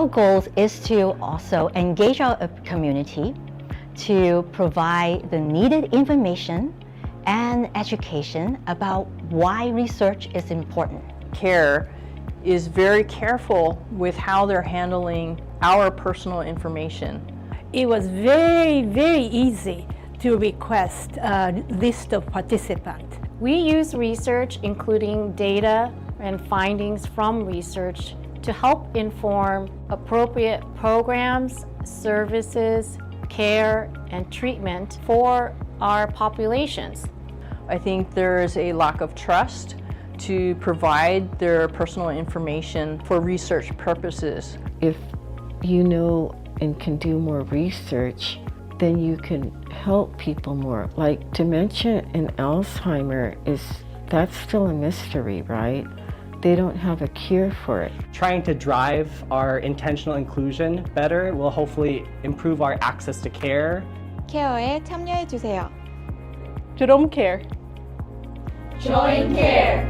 Our goal is to also engage our community to provide the needed information and education about why research is important. CARE is very careful with how they're handling our personal information. It was very easy to request a list of participants. We use research, including data and findings from research, to help inform appropriate programs, services, care, and treatment for our populations. I think there is a lack of trust to provide their personal information for research purposes. If you know and can do more research, then you can help people more. Like dementia and Alzheimer that's still a mystery, right? They don't have a cure for it. Trying to drive our intentional inclusion better will hopefully improve our access to care. 케어에 참여해 주세요. Jerome Care. Join CARE.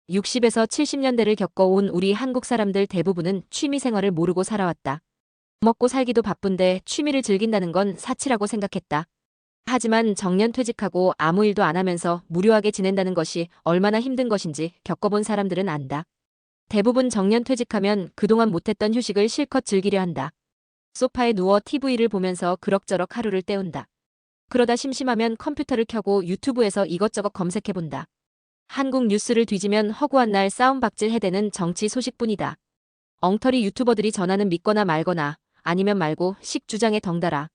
(60에서 70년대를) 겪어온 우리 한국 사람들 대부분은 취미생활을 모르고 살아왔다. 먹고 살기도 바쁜데 취미를 즐긴다는 건 사치라고 생각했다. 하지만 정년퇴직하고 아무 일도 안 하면서 무료하게 지낸다는 것이 얼마나 힘든 것인지 겪어본 사람들은 안다. 대부분 정년퇴직하면 그동안 못했던 휴식을 실컷 즐기려 한다. 소파에 누워 TV를 보면서 그럭저럭 하루를 때운다. 그러다 심심하면 컴퓨터를 켜고 유튜브에서 이것저것 검색해본다. 한국 뉴스를 뒤지면 허구한 날 싸움박질 해대는 정치 소식뿐이다. 엉터리 유튜버들이 전하는 믿거나 말거나 아니면 말고 식 주장에 덩달아.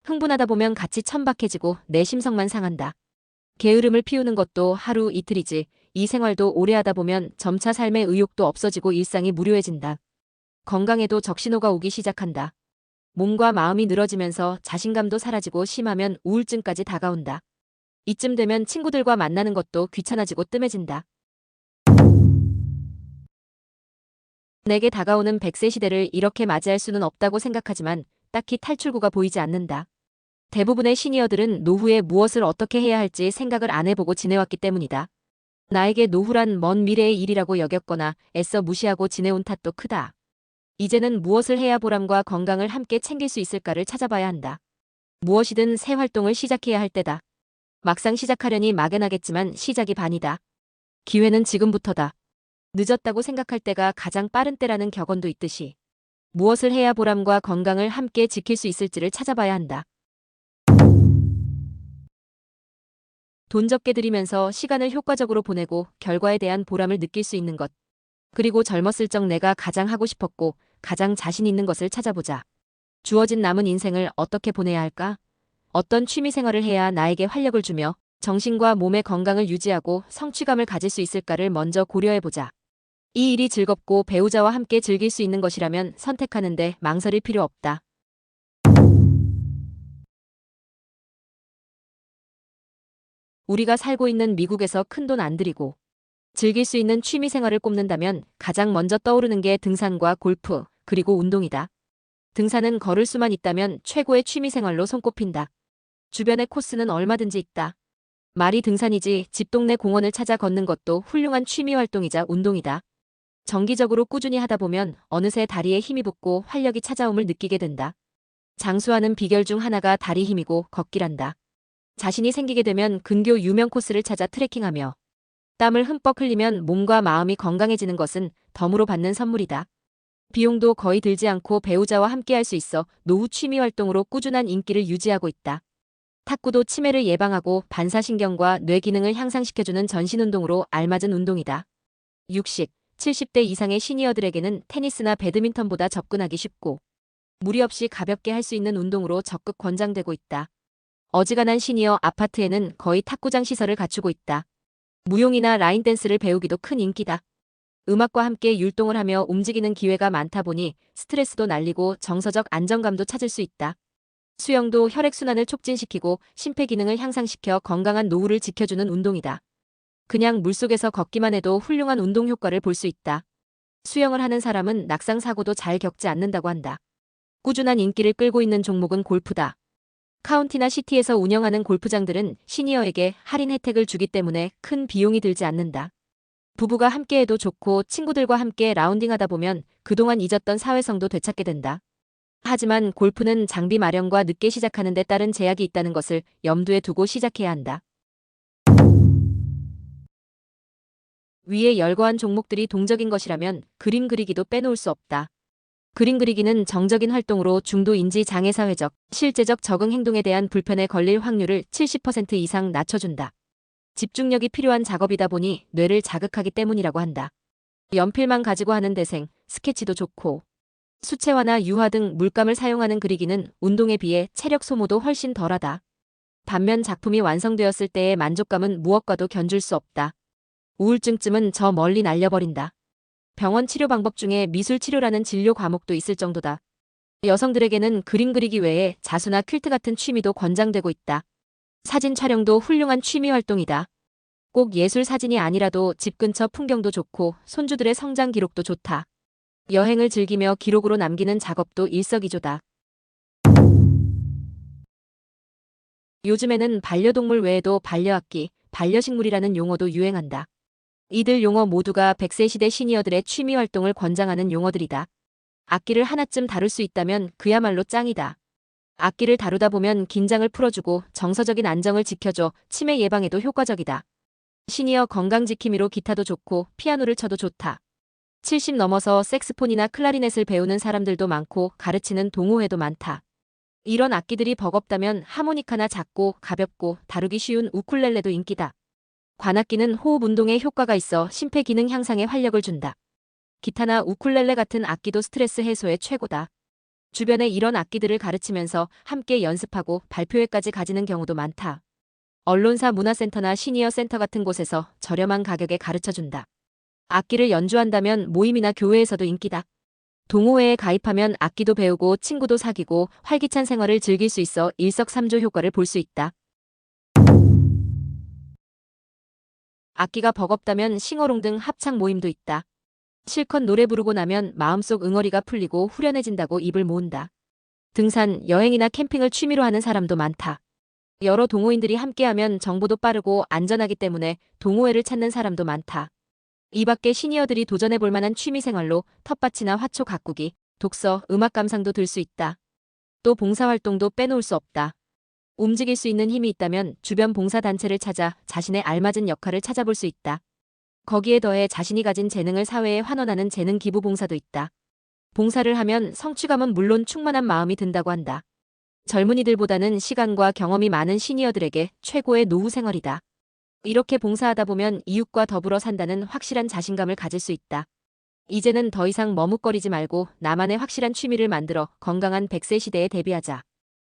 흥분하다 보면 같이 천박해지고 내 심성만 상한다. 게으름을 피우는 것도 하루 이틀이지 이 생활도 오래 하다 보면 점차 삶의 의욕도 없어지고 일상이 무료해진다. 건강에도 적신호가 오기 시작한다. 몸과 마음이 늘어지면서 자신감도 사라지고 심하면 우울증까지 다가온다. 이쯤 되면 친구들과 만나는 것도 귀찮아지고 뜸해진다. 내게 다가오는 100세 시대를 이렇게 맞이할 수는 없다고 생각하지만 딱히 탈출구가 보이지 않는다. 대부분의 시니어들은 노후에 무엇을 어떻게 해야 할지 생각을 안 해보고 지내왔기 때문이다. 나에게 노후란 먼 미래의 일이라고 여겼거나 애써 무시하고 지내온 탓도 크다. 이제는 무엇을 해야 보람과 건강을 함께 챙길 수 있을까를 찾아봐야 한다. 무엇이든 새 활동을 시작해야 할 때다. 막상 시작하려니 막연하겠지만 시작이 반이다. 기회는 지금부터다. 늦었다고 생각할 때가 가장 빠른 때라는 격언도 있듯이 무엇을 해야 보람과 건강을 함께 지킬 수 있을지를 찾아봐야 한다. 돈 적게 들이면서 시간을 효과적으로 보내고 결과에 대한 보람을 느낄 수 있는 것. 그리고 젊었을 적 내가 가장 하고 싶었고 가장 자신 있는 것을 찾아보자. 주어진 남은 인생을 어떻게 보내야 할까? 어떤 취미 생활을 해야 나에게 활력을 주며 정신과 몸의 건강을 유지하고 성취감을 가질 수 있을까를 먼저 고려해보자. 이 일이 즐겁고 배우자와 함께 즐길 수 있는 것이라면 선택하는데 망설일 필요 없다. 우리가 살고 있는 미국에서 큰돈 안 들이고 즐길 수 있는 취미 생활을 꼽는다면 가장 먼저 떠오르는 게 등산과 골프, 그리고 운동이다. 등산은 걸을 수만 있다면 최고의 취미 생활로 손꼽힌다. 주변에 코스는 얼마든지 있다. 말이 등산이지 집 동네 공원을 찾아 걷는 것도 훌륭한 취미 활동이자 운동이다. 정기적으로 꾸준히 하다 보면 어느새 다리에 힘이 붙고 활력이 찾아옴을 느끼게 된다. 장수하는 비결 중 하나가 다리 힘이고 걷기란다. 자신이 생기게 되면 근교 유명 코스를 찾아 트레킹하며 땀을 흠뻑 흘리면 몸과 마음이 건강해지는 것은 덤으로 받는 선물이다. 비용도 거의 들지 않고 배우자와 함께 할 수 있어 노후 취미 활동으로 꾸준한 인기를 유지하고 있다. 탁구도 치매를 예방하고 반사신경과 뇌 기능을 향상시켜주는 전신운동으로 알맞은 운동이다. 60, 70대 이상의 시니어들에게는 테니스나 배드민턴보다 접근하기 쉽고 무리 없이 가볍게 할 수 있는 운동으로 적극 권장되고 있다. 어지간한 시니어 아파트에는 거의 탁구장 시설을 갖추고 있다. 무용이나 라인 댄스를 배우기도 큰 인기다. 음악과 함께 율동을 하며 움직이는 기회가 많다 보니 스트레스도 날리고 정서적 안정감도 찾을 수 있다. 수영도 혈액순환을 촉진시키고 심폐기능을 향상시켜 건강한 노후를 지켜주는 운동이다. 그냥 물속에서 걷기만 해도 훌륭한 운동 효과를 볼 수 있다. 수영을 하는 사람은 낙상 사고도 잘 겪지 않는다고 한다. 꾸준한 인기를 끌고 있는 종목은 골프다. 카운티나 시티에서 운영하는 골프장들은 시니어에게 할인 혜택을 주기 때문에 큰 비용이 들지 않는다. 부부가 함께해도 좋고 친구들과 함께 라운딩하다 보면 그동안 잊었던 사회성도 되찾게 된다. 하지만 골프는 장비 마련과 늦게 시작하는 데 따른 제약이 있다는 것을 염두에 두고 시작해야 한다. 위에 열거한 종목들이 동적인 것이라면 그림 그리기도 빼놓을 수 없다. 그림 그리기는 정적인 활동으로 중도 인지 장애 사회적, 실제적 적응 행동에 대한 불편에 걸릴 확률을 70% 이상 낮춰준다. 집중력이 필요한 작업이다 보니 뇌를 자극하기 때문이라고 한다. 연필만 가지고 하는 대생, 스케치도 좋고 수채화나 유화 등 물감을 사용하는 그리기는 운동에 비해 체력 소모도 훨씬 덜하다. 반면 작품이 완성되었을 때의 만족감은 무엇과도 견줄 수 없다. 우울증쯤은 저 멀리 날려버린다. 병원 치료 방법 중에 미술 치료라는 진료 과목도 있을 정도다. 여성들에게는 그림 그리기 외에 자수나 퀼트 같은 취미도 권장되고 있다. 사진 촬영도 훌륭한 취미 활동이다. 꼭 예술 사진이 아니라도 집 근처 풍경도 좋고 손주들의 성장 기록도 좋다. 여행을 즐기며 기록으로 남기는 작업도 일석이조다. 요즘에는 반려동물 외에도 반려악기, 반려식물이라는 용어도 유행한다. 이들 용어 모두가 100세 시대 시니어들의 취미 활동을 권장하는 용어들이다. 악기를 하나쯤 다룰 수 있다면 그야말로 짱이다. 악기를 다루다 보면 긴장을 풀어주고 정서적인 안정을 지켜줘 치매 예방에도 효과적이다. 시니어 건강 지킴이로 기타도 좋고 피아노를 쳐도 좋다. 70 넘어서 색스폰이나 클라리넷을 배우는 사람들도 많고 가르치는 동호회도 많다. 이런 악기들이 버겁다면 하모니카나 작고 가볍고 다루기 쉬운 우쿨렐레도 인기다. 관악기는 호흡 운동에 효과가 있어 심폐기능 향상에 활력을 준다. 기타나 우쿨렐레 같은 악기도 스트레스 해소에 최고다. 주변에 이런 악기들을 가르치면서 함께 연습하고 발표회까지 가지는 경우도 많다. 언론사 문화센터나 시니어 센터 같은 곳에서 저렴한 가격에 가르쳐준다. 악기를 연주한다면 모임이나 교회에서도 인기다. 동호회에 가입하면 악기도 배우고 친구도 사귀고 활기찬 생활을 즐길 수 있어 일석삼조 효과를 볼 수 있다. 악기가 버겁다면 싱어롱 등 합창 모임도 있다. 실컷 노래 부르고 나면 마음속 응어리가 풀리고 후련해진다고 입을 모은다. 등산, 여행이나 캠핑을 취미로 하는 사람도 많다. 여러 동호인들이 함께하면 정보도 빠르고 안전하기 때문에 동호회를 찾는 사람도 많다. 이 밖에 시니어들이 도전해볼 만한 취미생활로 텃밭이나 화초 가꾸기, 독서, 음악 감상도 들 수 있다. 또 봉사활동도 빼놓을 수 없다. 움직일 수 있는 힘이 있다면 주변 봉사단체를 찾아 자신의 알맞은 역할을 찾아볼 수 있다. 거기에 더해 자신이 가진 재능을 사회에 환원하는 재능 기부 봉사도 있다. 봉사를 하면 성취감은 물론 충만한 마음이 든다고 한다. 젊은이들보다는 시간과 경험이 많은 시니어들에게 최고의 노후 생활이다. 이렇게 봉사하다 보면 이웃과 더불어 산다는 확실한 자신감을 가질 수 있다. 이제는 더 이상 머뭇거리지 말고 나만의 확실한 취미를 만들어 건강한 100세 시대에 대비하자.